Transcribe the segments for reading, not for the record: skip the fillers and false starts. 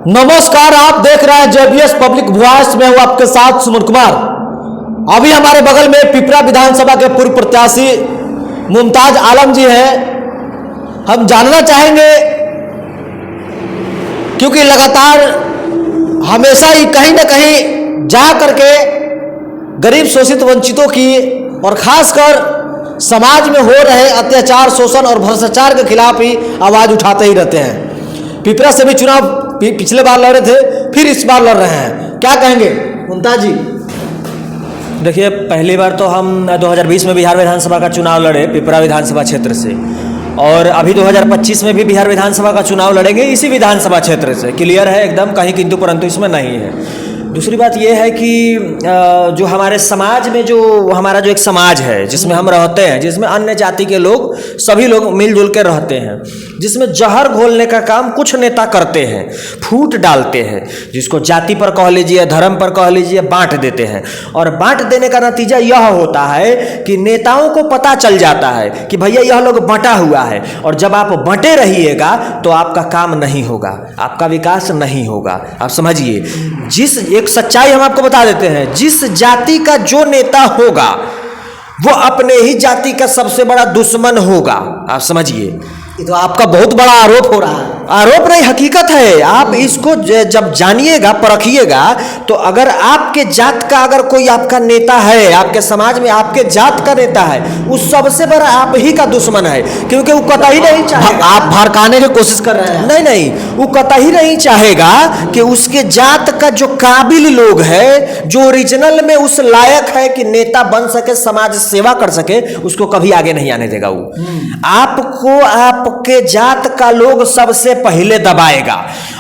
नमस्कार, आप देख रहे हैं जेबीएस पब्लिक वॉइस में हूं आपके साथ सुमन कुमार। अभी हमारे बगल में पिपरा विधानसभा के पूर्व प्रत्याशी मुमताज आलम जी हैं। हम जानना चाहेंगे क्योंकि लगातार हमेशा ही कहीं ना कहीं जा करके गरीब शोषित वंचितों की और खासकर समाज में हो रहे अत्याचार, शोषण और भ्रष्टाचार के खिलाफ ही आवाज उठाते ही रहते हैं। पिपरा से भी चुनाव पिछले बार लड़े थे, फिर इस बार लड़ रहे हैं। क्या कहेंगे मुमताज जी? देखिए, पहली बार तो हम 2020 में बिहार विधानसभा का चुनाव लड़े पिपरा विधानसभा क्षेत्र से, और अभी 2025 में भी बिहार विधानसभा का चुनाव लड़ेंगे इसी विधानसभा क्षेत्र से। क्लियर है एकदम, कहीं किंतु परंतु इसमें नहीं है। दूसरी बात यह है कि जो हमारे समाज में जो हमारा जो एक समाज है जिसमें हम रहते हैं, जिसमें अन्य जाति के लोग सभी लोग मिलजुल के रहते हैं, जिसमें जहर घोलने का काम कुछ नेता करते हैं, फूट डालते हैं, जिसको जाति पर कह लीजिए, धर्म पर कह लीजिए, बांट देते हैं। और बांट देने का नतीजा यह होता है कि नेताओं को पता चल जाता है कि भैया यह लोग बंटा हुआ है, और जब आप बंटे रहिएगा तो आपका काम नहीं होगा, आपका विकास नहीं होगा। आप समझिए, जिस एक सच्चाई हम आपको बता देते हैं, जिस जाति का जो नेता होगा वो अपने ही जाति का सबसे बड़ा दुश्मन होगा। आप समझिए, ये तो आपका बहुत बड़ा आरोप हो रहा है। आरोप नहीं, हकीकत है। आप इसको जब जानिएगा, परखिएगा, तो अगर आपके जात का अगर कोई आपका नेता है, आपके समाज में आपके जात का नेता है, उस सबसे बड़ा आप ही का दुश्मन है, क्योंकि वो कतई नहीं चाहेगा। आप भड़काने की कोशिश कर रहे हैं। नहीं नहीं, वो कतई नहीं चाहेगा कि उसके जात का जो काबिल लोग है, जो ओरिजिनल में उस लायक है कि नेता बन सके, समाज सेवा कर सके, उसको कभी आगे नहीं आने देगा। वो आपको आपके जात का लोग सबसे पहले दबाएगा,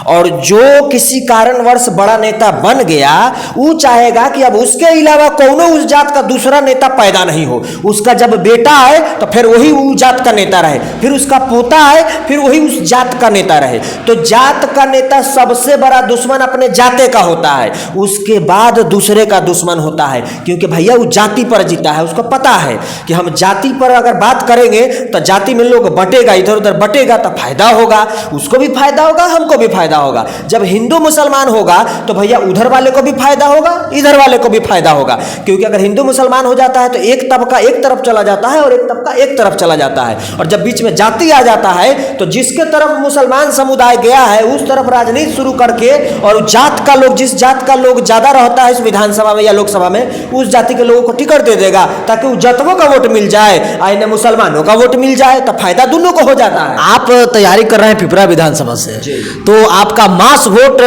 और जो किसी कारणवश बड़ा नेता बन गया, वो चाहेगा कि अब उसके अलावा कौनो उस जात का दूसरा नेता पैदा नहीं हो। उसका जब बेटा है तो फिर वही उस जात का नेता रहे, फिर उसका पोता है, फिर वही उस जात का नेता रहे। तो जात का नेता सबसे बड़ा दुश्मन अपने जाते का होता है, उसके बाद दूसरे का दुश्मन होता है, क्योंकि भैया वो जाति पर जीता है। उसको पता है कि हम जाति पर अगर बात करेंगे तो जाति में लोग बटेगा, इधर उधर बटेगा तो फायदा होगा, उसको भी फायदा होगा, हमको भी फायदा होगा। जब हिंदू मुसलमान होगा तो भैया उधर वाले को भी फायदा होगा, इधर वाले को भी फायदा होगा। क्योंकि अगर हिंदू मुसलमान हो जाता है तो एक तबका एक तरफ चला जाता है और एक तबका एक तरफ चला जाता है, और जब बीच में जाति आ जाता है तो जिसके तरफ मुसलमान समुदाय गया है उस तरफ राजनीति शुरू करके, और जात का लोग, जिस जात का लोग ज्यादा रहता है इस विधानसभा में या लोकसभा में, उस जाति के लोगों को टिकट दे देगा ताकि उस जतवों का वोट मिल जाए, आइने मुसलमानों का वोट मिल जाए, तो फायदा दोनों को हो जाता है। आप तैयारी कर रहे हैं पिपरा विधानसभा से, तो आपका मास वोट,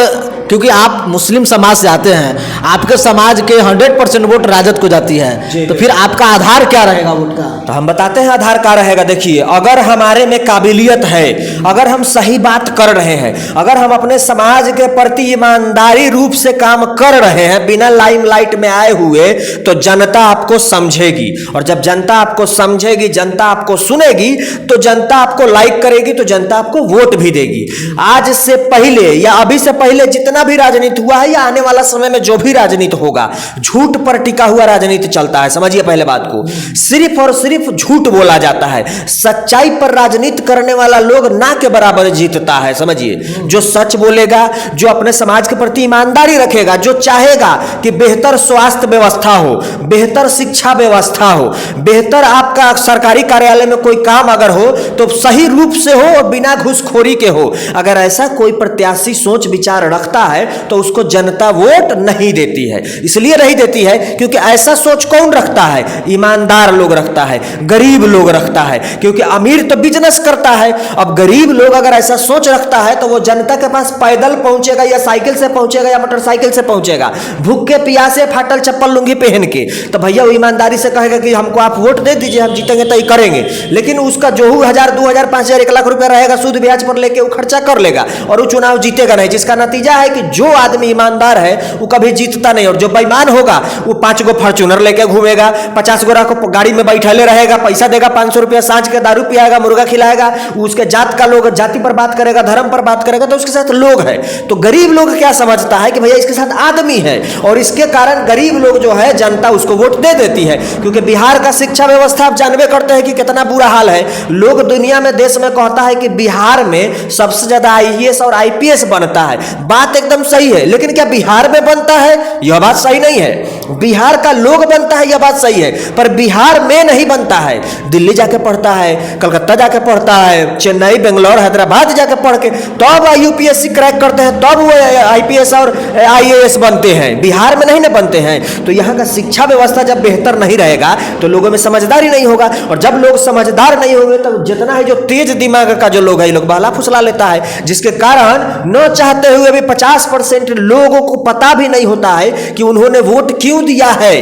क्योंकि आप मुस्लिम समाज से आते हैं, आपके समाज के 100% वोट राजद को जाती है, तो फिर आपका आधार क्या रहेगा वोट का? तो हम बताते हैं आधार क्या रहेगा। देखिए, अगर हमारे में काबिलियत है, अगर हम सही बात कर रहे हैं, अगर हम अपने समाज के प्रति ईमानदारी रूप से काम कर रहे हैं बिना लाइमलाइट में आए हुए, तो जनता आपको समझेगी, और जब जनता आपको समझेगी, जनता आपको सुनेगी, तो जनता आपको लाइक करेगी, तो जनता आपको वोट भी देगी। आज से पहले या अभी से पहले जितना भी राजनीति हुआ है या आने वाला समय में जो भी राजनीति होगा, झूठ पर टिका हुआ राजनीति चलता है। समझिए पहले बात को, सिर्फ और सिर्फ झूठ बोला जाता है। सच्चाई पर राजनीति करने वाला लोग ना के बराबर जीतता है। समझिए, जो सच बोलेगा, जो अपने समाज के प्रति ईमानदारी रखेगा, जो चाहेगा कि बेहतर स्वास्थ्य व्यवस्था हो, बेहतर शिक्षा व्यवस्था हो, बेहतर आपका सरकारी कार्यालय में कोई काम अगर हो तो सही रूप से हो और बिना घूसखोरी के हो, अगर ऐसा कोई प्रत्याशी सोच विचार रखता है तो उसको जनता वोट नहीं देती है। इसलिए नहीं देती है क्योंकि ऐसा सोच कौन रखता है? ईमानदार लोग रखता है, गरीब लोग रखता है, क्योंकि अमीर तो बिजनेस करता है। अब गरीब लोग अगर ऐसा सोच रखता है तो वो जनता के पास पैदल पहुंचेगा या साइकिल से पहुंचेगा या मोटरसाइकिल से पहुंचेगा, भूखे प्यासे फाटल चप्पल लुंगी पहन के, तो भैया वो ईमानदारी से कहेगा कि हमको आप वोट दे दीजिए, हम जीतेंगे तो ये करेंगे। लेकिन उसका जो 1000, 2000, 5000, 1 लाख रुपया रहेगा सूद ब्याज पर लेके वो खर्चा कर लेगा और वो चुनाव जीतेगा नहीं, जिसका नतीजा है कि जो आदमी ईमानदार है वो कभी जीतता नहीं, और जो बेईमान होगा वो 5 गो फॉर्च्यूनर लेके घूमेगा, 50 गोरा को गाड़ी में बैठले रहेगा, पैसा देगा 500 रुपया, सांझ के दारू पियाएगा, मुर्गा खिलाएगा, उसके जात का लोग जाति पर बात करेगा, धर्म पर बात करेगा, तो उसके साथ लोग है। तो गरीब लोग क्या समझता है कि भैया इसके साथ आदमी है, और इसके कारण गरीब लोग जो है जनता उसको वोट दे देती है। क्योंकि बिहार का शिक्षा व्यवस्था आप जानबे करते हैं कि कितना बुरा हाल है। लोग दुनिया में, देश में कहता है कि बिहार में सबसे ज्यादा आईएएस और आईपीएस बनता है। बात एकदम सही है, लेकिन क्या बिहार में बनता है? यह बात सही नहीं है। बिहार का लोग बनता है, यह बात सही है, पर बिहार में नहीं बनता है। दिल्ली जाके पढ़ता है, कलकत्ता जाके पढ़ता है, चेन्नई, बेंगलोर, हैदराबाद जाके पढ़ के तब यूपीएससी क्रैक करते हैं, तब वो आईपीएस और आईएएस बनते हैं। बिहार में नहीं ना बनते हैं। तो यहाँ का शिक्षा व्यवस्था जब बेहतर नहीं रहेगा तो लोगों में समझदारी नहीं होगा, और जब लोग समझदार नहीं होंगे तो जितना है जो तेज दिमाग का जो लोग है, लोग बहला फुसला लेता है, जिसके कारण न चाहते हुए भी 50% लोगों को पता भी नहीं होता है कि उन्होंने वोट क्यों दिया है।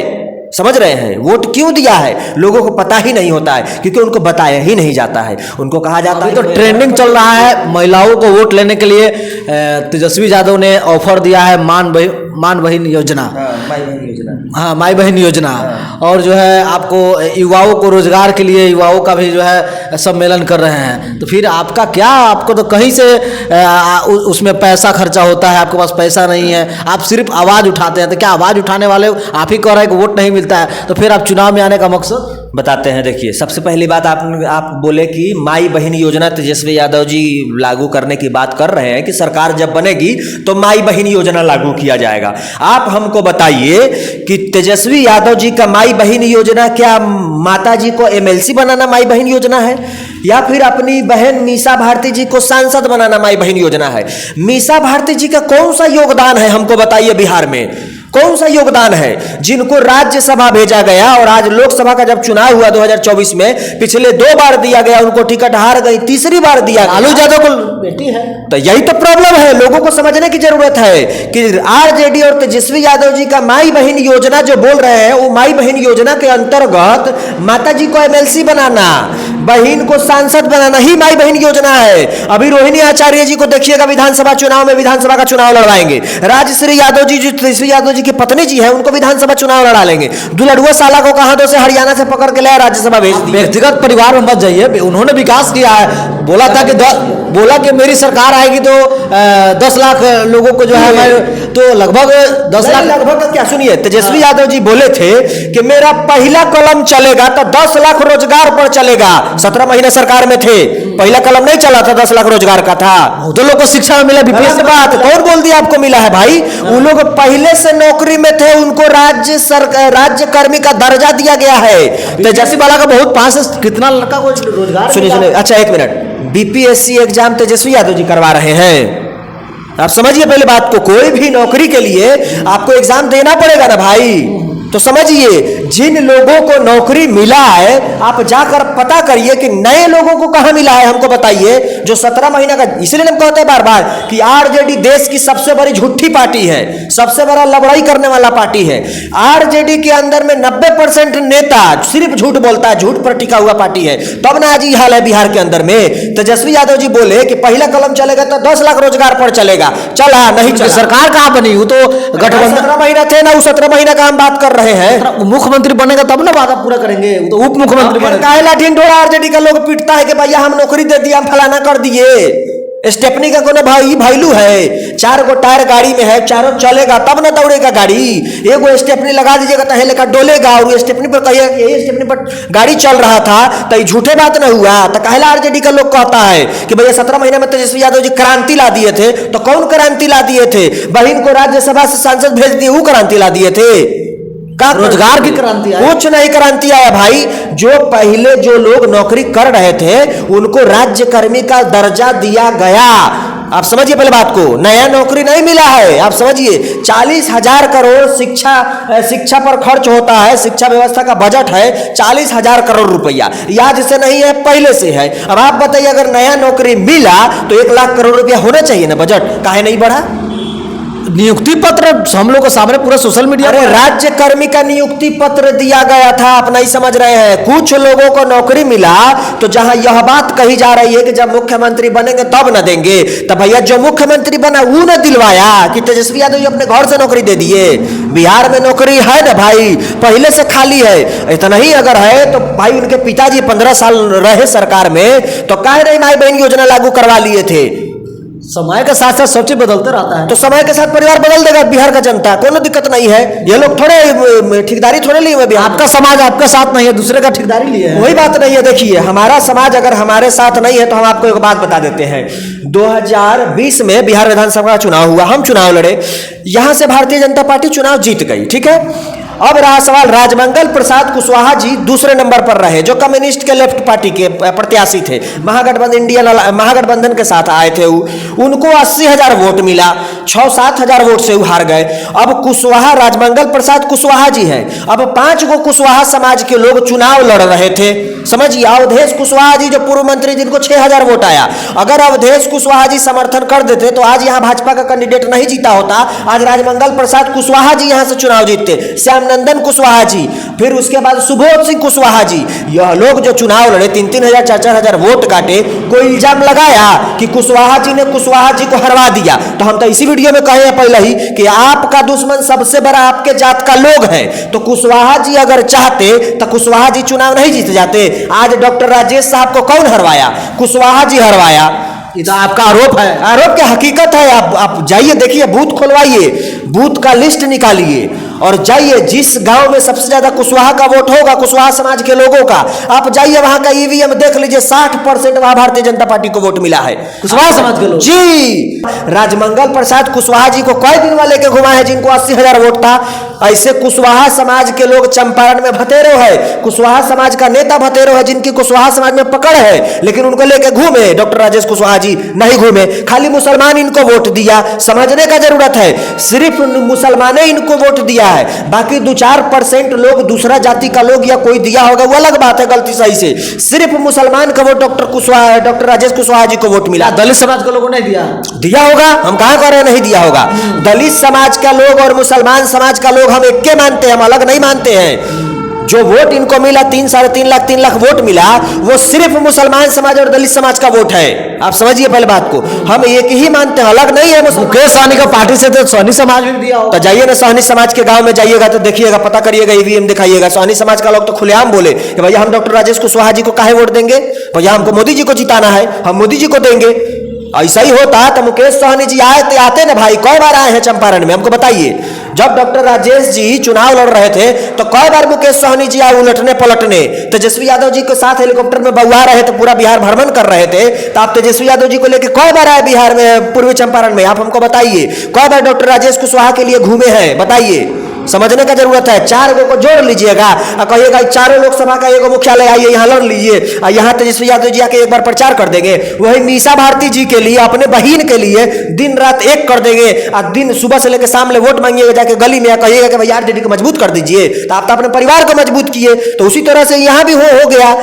समझ रहे हैं? वोट क्यों दिया है लोगों को पता ही नहीं होता है, क्योंकि उनको बताया ही नहीं जाता है। उनको कहा जाता है, तो ट्रेंडिंग चल रहा है महिलाओं को वोट लेने के लिए। तेजस्वी यादव ने ऑफर दिया है मान बहन योजना, माई बहन योजना, हाँ माई बहन योजना, और जो है आपको युवाओं को रोजगार के लिए युवाओं का भी जो है सम्मेलन कर रहे हैं। तो फिर आपका क्या, आपको तो कहीं से उसमें पैसा खर्चा होता है, आपके पास पैसा नहीं है, आप सिर्फ आवाज़ उठाते हैं। तो क्या आवाज़ उठाने वाले आप ही कह रहे हैं कि वोट नहीं मिलता है, तो फिर आप चुनाव में आने का मकसद बताते हैं। देखिए, सबसे पहली बात आप बोले कि माई बहन योजना तेजस्वी यादव जी लागू करने की बात कर रहे हैं कि सरकार जब बनेगी तो माई बहन योजना लागू किया जाएगा। आप हमको बताइए कि तेजस्वी यादव जी का माई बहन योजना क्या माता जी को एमएलसी बनाना माई बहन योजना है, या फिर अपनी बहन मीसा भारती जी को सांसद बनाना माई बहन योजना है? मीसा भारती जी का कौन सा योगदान है हमको बताइए बिहार में? कौन सा योगदान है? जिनको राज्यसभा भेजा गया, और आज लोकसभा का जब चुनाव हुआ 2024 में, पिछले 2 बार दिया गया, उनको टिकट हार गई, तीसरी बार दिया। लालू यादव को बेटी है। तो यही तो प्रॉब्लम है, लोगों को समझने की जरूरत है कि आरजेडी और तेजस्वी यादव जी का माई बहन योजना जो बोल रहे हैं, वो माई बहन योजना के अंतर्गत माता जी को एमएलसी बनाना, बहन को सांसद बनाना ही माई बहन योजना है। अभी रोहिणी आचार्य जी को देखिएगा विधानसभा चुनाव में, विधानसभा का चुनाव लड़वाएंगे। राजश्री यादव जी जो तेजस्वी यादव की पत्नी जी है, उनको विधानसभा चुनाव लड़ा लेंगे। दुलड़ुआ साला को कहां से हरियाणा से पकड़ के लाया, राज्यसभा भेज दिया। व्यक्तिगत परिवार में मत जाइए, उन्होंने विकास किया है। बोला था कि बोला कि मेरी सरकार आएगी तो 10 लाख लोगों को जो है, तो लगभग 10 लाख लगभग क्या, सुनिए, तेजस्वी यादव जी बोले थे कि मेरा पहला कलम चलेगा तो 10 लाख रोजगार पर चलेगा। 17 महीने सरकार में थे, पहला कलम नहीं चला था, 10 लाख रोजगार का था। तो लोग को शिक्षा में मिला। बीपीएस बात कौन बोल दिया आपको मिला है भाई? वो लोग पहले से नौकरी में थे, उनको राज्य कर्मी का दर्जा दिया गया है। तेजस्वी वाला का बहुत पास है, कितना लड़का को रोजगार। सुनिए, अच्छा 1 minute, BPSC exam Tejashwi Yadav ji करवा रहे हैं। आप समझिए पहले बात को, कोई भी नौकरी के लिए आपको एग्जाम देना पड़ेगा ना भाई। तो समझिए, जिन लोगों को नौकरी मिला है, आप जाकर पता करिए कि नए लोगों को कहां मिला है, हमको बताइए। जो 17 महीना का, इसलिए हम कहते हैं बार बार कि आरजेडी देश की सबसे बड़ी झूठी पार्टी है, सबसे बड़ा लड़ाई करने वाला पार्टी है। आरजेडी के अंदर में 90% नेता सिर्फ झूठ बोलता है, झूठ पर टिका हुआ पार्टी है। तब ना आज ये हाल है बिहार के अंदर में। तेजस्वी यादव जी बोले कि पहला कलम चलेगा तो 10 लाख रोजगार पर चलेगा, चला नहीं चला। सरकार कहां बनी? वो तो गठबंधन 17 महीना थे ना, वो 17 महीना का हम बात कर रहे हैं। मुख्यमंत्री बनेगा तब ना वादा पूरा करेंगे, तो उप मुख्यमंत्री बनेगा। काहे ढिंढोरा आरजेडी का लोग पीटता है कि भैया हम नौकरी दे दिया, हम फलाना कर दिए। स्टेपनी का कोनो भाई वैल्यू है? 4 गो टायर गाड़ी में है, चारों चलेगा तब ना दौड़ेगा गाड़ी। एगो स्टेपनी लगा दीजिएगा तो लेकर डोलेगा, और स्टेपनी पर कहिए यही स्टेपनी पर गाड़ी चल रहा था, तो ये झूठे बात ना हुआ। तो कहला आरजेडी का लोग कहता है कि भैया 17 महीने में तेजस्वी यादव जी क्रांति ला दिए थे। तो कौन क्रांति ला दिए थे? बहन को राज्यसभा से सांसद भेज दिए, वो क्रांति ला दिए थे? रोजगार की क्रांति आई? कुछ नहीं क्रांति आया भाई। जो पहले जो लोग नौकरी कर रहे थे उनको राज्य कर्मी का दर्जा दिया गया। आप समझिए पहले बात को, नया नौकरी नहीं मिला है। आप समझिए 40,000 करोड़ शिक्षा पर खर्च होता है, शिक्षा व्यवस्था का बजट है 40,000 करोड़ रुपया। याद से नहीं है, पहले से है। अब आप बताइए, अगर नया नौकरी मिला तो 1 लाख करोड़ रुपया होना चाहिए ना बजट, काहे नहीं बढ़ा? नियुक्ति पत्र हम लोग के सामने पूरा सोशल मीडिया अरे पर है। राज्य कर्मी का नियुक्ति पत्र दिया गया था, आप नहीं समझ रहे हैं। कुछ लोगों को नौकरी मिला, तो जहां यह बात कही जा रही है कि जब मुख्यमंत्री बनेंगे तब न देंगे, तो भैया जो मुख्यमंत्री बना वो न दिलवाया कि तेजस्वी यादव जी अपने घर से नौकरी दे दिए। बिहार में नौकरी है ना भाई, पहले से खाली है। इतना ही अगर है तो भाई उनके पिताजी 15 साल रहे सरकार में, तो काहे नहीं माई बहन योजना लागू करवा लिए थे। समय के साथ साथ सब चीज बदलते रहता है। तो समय के साथ परिवार बदल देगा बिहार का जनता, कोनो दिक्कत नहीं है। ये लोग थोड़े ठेकेदारी थोड़े लिए हुए बिहार। आपका समाज आपके साथ नहीं है, दूसरे का ठेकेदारी लिए है। वही बात नहीं है। देखिए हमारा समाज अगर हमारे साथ नहीं है तो हम आपको एक बात बता देते हैं। 2020 में बिहार विधानसभा का चुनाव हुआ, हम चुनाव लड़े, यहां से भारतीय जनता पार्टी चुनाव जीत गई, ठीक है। अब रहा सवाल, राजमंगल प्रसाद कुशवाहा जी दूसरे नंबर पर रहे, जो कम्युनिस्ट के लेफ्ट पार्टी के प्रत्याशी थे, महागठबंधन के साथ आए थे। उनको 80,000 वोट मिला, 6-7 हजार वोट से हार गए। अब कुशवाहा, राजमंगल प्रसाद कुशवाहा जी हैं। अब 5 गो कुशवाहा समाज के लोग चुनाव लड़ रहे थे, समझिए। अवधेश कुशवाहा जी जो पूर्व मंत्री, जिनको 6,000 वोट आया, अगर अवधेश कुशवाहा जी समर्थन कर देते तो आज यहाँ भाजपा का कैंडिडेट नहीं जीता होता, आज राजमंगल प्रसाद कुशवाहा जी यहाँ से चुनाव जीतते, श्यामनंदन कुशवाहा जी, फिर उसके बाद सुबोध सिंह कुशवाहा जी। यह लोग जो चुनाव लड़े, 3-3 हजार 4-4 हजार वोट काटे, कोई इल्जाम लगाया कि कुशवाहा जी ने कुशवाहा जी को हरवा दिया। तो हम तो इसी वीडियो में कहे हैं पहले ही कि आपका दुश्मन सबसे बड़ा आपके जात का लोग है। तो कुशवाहा जी अगर चाहते तो कुशवाहा जी चुनाव नहीं जीत जाते। आज डॉक्टर राजेश साहब को कौन हरवाया? कुशवाहा जी हरवाया। ये तो आपका आरोप है। आरोप क्या, हकीकत है। आप जाइए, देखिए, बूथ खोलवाइए, बूथ का लिस्ट निकालिए और जाइए, जिस गांव में सबसे ज्यादा कुशवाहा का वोट होगा, कुशवाहा समाज के लोगों का, आप जाइए वहां का ईवीएम देख लीजिए, 60% वहां भारतीय जनता पार्टी को वोट मिला है, कुशवाहा समाज के लोग जी। राजमंगल प्रसाद कुशवाहा जी को कई दिन वाले के घुमा है, जिनको 80,000 वोट था। ऐसे कुशवाहा समाज के लोग चंपारण में भतेरो है, कुशवाहा समाज का नेता भतेरो है, जिनकी कुशवाहा समाज में पकड़ है, लेकिन उनको लेके घूमे डॉक्टर राजेश कुशवाहा जी, नहीं घूमे। खाली मुसलमान इनको वोट दिया, समझने का जरूरत है, सिर्फ मुसलमाने इनको वोट दिया है। बाकी 2-4% लोग, दूसरा जाति का लोग या कोई दिया होगा, वो अलग बात है, गलती सही से। सिर्फ मुसलमान का वोट डॉक्टर राजेश कुशवाहा जी को वोट मिला। दलित समाज के लोगों ने दिया होगा, हम कहां कह रहे हैं नहीं दिया होगा। दलित समाज का लोग और मुसलमान समाज का लोग हम एक के मानते हैं, हम अलग नहीं मानते हैं। जो वोट इनको मिला, 3-3.5 लाख 3 लाख वोट मिला, वो सिर्फ मुसलमान समाज और दलित समाज का वोट है। आप समझिए पहले बात को, हम एक ही मानते हैं, अलग नहीं है। मुकेश सहनी का पार्टी से तो सहनी समाज भी दिया हो। तो जाइए ना, सहनी समाज के गांव में जाइएगा तो देखिएगा, पता करिएगा, ईवीएम दिखाइएगा। सहनी समाज का लोग तो खुलेआम बोले कि भैया हम डॉक्टर राजेश कुशवाहा जी को काहे वोट देंगे, भैया हमको मोदी जी को जिताना है, हम मोदी जी को देंगे। ऐसा ही होता तो मुकेश सहनी जी आते ना भाई, कई बार आए हैं चंपारण में, हमको बताइए। जब डॉक्टर राजेश जी चुनाव लड़ रहे थे तो कई बार मुकेश सहनी जी आए उलटने पलटने। तेजस्वी यादव जी के साथ हेलीकॉप्टर में बउआ रहे थे, पूरा बिहार भ्रमण कर रहे थे, तो आप तेजस्वी यादव जी को लेकर कई बार आए बिहार में, पूर्वी चंपारण में, आप हमको बताइए। कई बार डॉक्टर राजेश कुशवाहा के लिए घूमे हैं, बताइए, समझने का जरूरत है। 4 गो को जोड़ लीजिएगा और कहिएगा चारों लोकसभा का एगो मुख्यालय आइए यहाँ लड़ लीजिए, और यहाँ तेजस्वी यादव जी आके एक बार प्रचार कर देंगे। वही मीसा भारती जी के लिए, अपने बहन के लिए दिन रात एक कर देंगे, और दिन सुबह से लेकर शाम ले वोट मांगिएगा जाके गली में, कहिएगा कि भैया आरजेडी को मजबूत कर दीजिए। तो आप तो अपने परिवार को मजबूत किए। तो उसी तरह से यहाँ भी हो गया।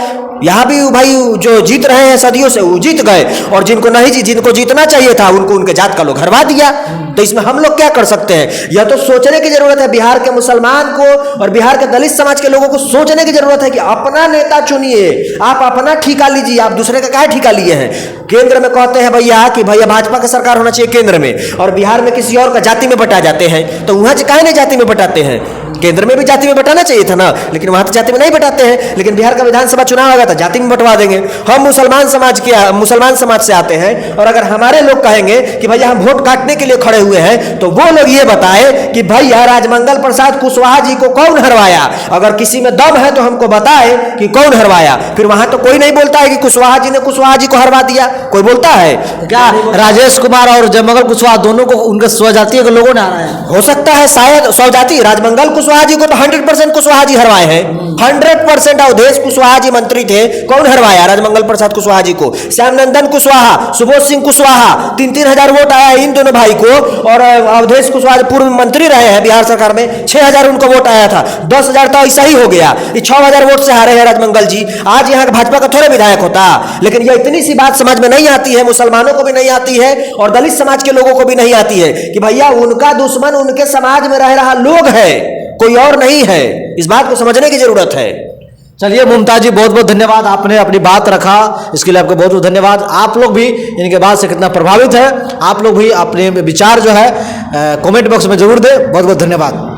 यहाँ भी भाई जो जीत रहे हैं सदियों से वो जीत गए, और जिनको जीतना चाहिए था उनको उनके जात का लोग हरवा दिया। तो इसमें हम लोग क्या कर सकते हैं? यह तो सोचने की जरूरत है। बिहार के मुसलमान को और बिहार के दलित समाज के लोगों को सोचने की जरूरत है कि अपना नेता चुनिए, आप अपना ठिका लीजिए, आप दूसरे का क्या ठिका लिए हैं। केंद्र में कहते हैं भैया कि भैया भाजपा की सरकार होना चाहिए केंद्र में, और बिहार में किसी और का जाति में बटा जाते हैं। तो वहां काहे नहीं जाति में बटाते हैं? केंद्र में भी जाति में बटाना चाहिए था ना, लेकिन वहां तो जाति में नहीं बटाते हैं। लेकिन बिहार का विधानसभा चुनाव होगा तो जाति में बंटवा देंगे। हम मुसलमान समाज से आते हैं, और अगर हमारे लोग कहेंगे कि भैया हम वोट काटने के लिए खड़े हुए हैं, तो वो लोग ये बताए कि भैया राजमंगल प्रसाद कुशवाहा जी को कौन हरवाया। अगर किसी में दम है तो हमको बताए कि कौन हरवाया। फिर वहां तो कोई नहीं बोलता है कि कुशवाहा जी ने कुशवाहा जी को हरवा दिया, कोई बोलता है क्या? राजेश कुमार और जयमंगल कुशवाहा दोनों को उनके स्वजातीय के लोगों ने हराया। हो सकता है शायद स्वजाति। राजमंगल कुशवाहा जी को तो 100% कुशवाहा जी हरवाए हैं, 100%। अवधेश कुशवाहा जी मंत्री थे, थे, कौन हरवाया? राजमंगल प्रसाद कुशवाहा जी को। श्यामनंदन कुशवाहा, सुबोध सिंह कुशवाहा, 3-3 हजार वोट आया इन दोनों भाई को। और अवधेश कुशवाहा पूर्व मंत्री रहे हैं बिहार सरकार में, 6,000 उनको वोट आया था। 10,000 तो ऐसा ही हो गया। ये 6,000 वोट से हारे हैं राजमंगल जी। आज यहाँ भाजपा का थोड़े विधायक होता, लेकिन ये इतनी सी बात समझ में नहीं आती है, मुसलमानों को भी नहीं आती है और दलित समाज के लोगों को भी नहीं आती है कि भैया उनका दुश्मन उनके समाज में रह रहा लोग है, कोई और नहीं है। इस बात को समझने की जरूरत है। चलिए मुमताज जी, बहुत बहुत धन्यवाद, आपने अपनी बात रखा, इसके लिए आपको बहुत बहुत धन्यवाद। आप लोग भी इनके बात से कितना प्रभावित है, आप लोग भी अपने विचार जो है कमेंट बॉक्स में जरूर दें। बहुत बहुत धन्यवाद।